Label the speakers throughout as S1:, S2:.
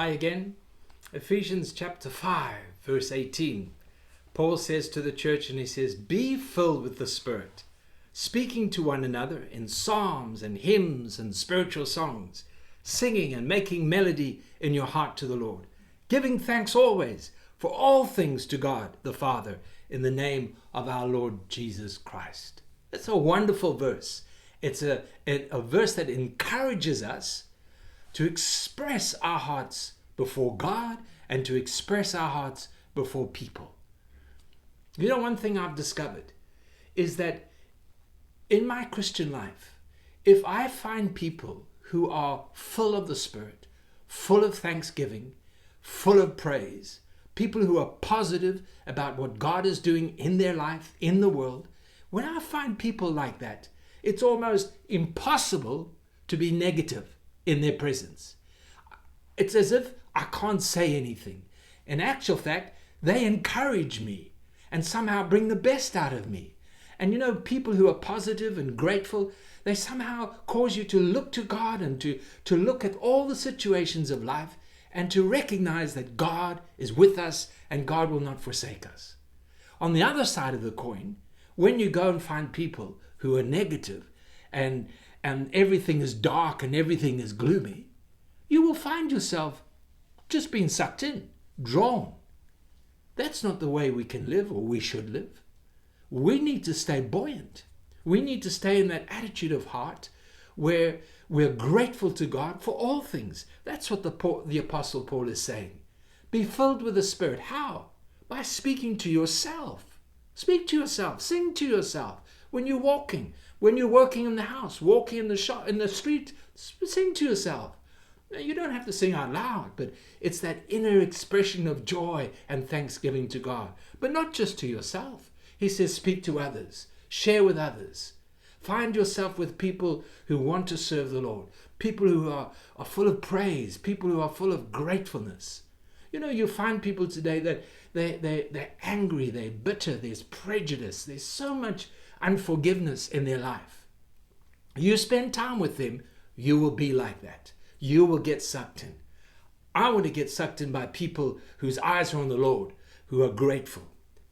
S1: Hi again. Ephesians chapter 5, verse 18. Paul says to the church, and he says, "Be filled with the Spirit, speaking to one another in psalms and hymns and spiritual songs, singing and making melody in your heart to the Lord, giving thanks always for all things to God the Father in the name of our Lord Jesus Christ." It's a wonderful verse. It's a verse that encourages us to express our hearts before God and to express our hearts before people. You know, one thing I've discovered is that in my Christian life, if I find people who are full of the Spirit, full of thanksgiving, full of praise, people who are positive about what God is doing in their life, in the world, when I find people like that, it's almost impossible to be negative in their presence. It's as if I can't say anything. In actual fact, they encourage me and somehow bring the best out of me. And you know, people who are positive and grateful, they somehow cause you to look to God and to look at all the situations of life and to recognize that God is with us and God will not forsake us. On the other side of the coin, when you go and find people who are negative and everything is dark and everything is gloomy, you will find yourself just being sucked in, drawn. That's not the way we can live or we should live. We need to stay buoyant. We need to stay in that attitude of heart where we're grateful to God for all things. That's what the Apostle Paul is saying. Be filled with the Spirit. How? By speaking to yourself. Speak to yourself. Sing to yourself. When you're walking, when you're working in the house, walking in the shop, in the street, sing to yourself. Now, you don't have to sing out loud, but it's that inner expression of joy and thanksgiving to God. But not just to yourself. He says, speak to others. Share with others. Find yourself with people who want to serve the Lord. People who are full of praise. People who are full of gratefulness. You know, you find people today that they're angry, they're bitter, there's prejudice, there's so much unforgiveness in their life. You spend time with them, you will be like that. You will get sucked in. I want to get sucked in by people whose eyes are on the Lord, who are grateful,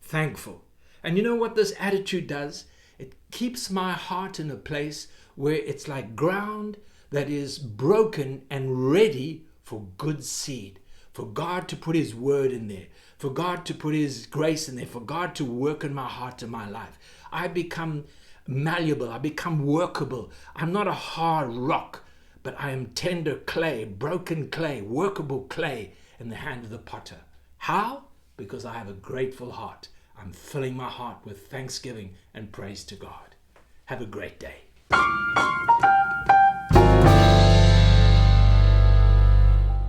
S1: thankful. And you know what this attitude does? It keeps my heart in a place where it's like ground that is broken and ready for good seed, for God to put His word in there, for God to put His grace in there, for God to work in my heart and my life. I become malleable, I become workable. I'm not a hard rock, but I am tender clay, broken clay, workable clay in the hand of the potter. How? Because I have a grateful heart. I'm filling my heart with thanksgiving and praise to God. Have a great day.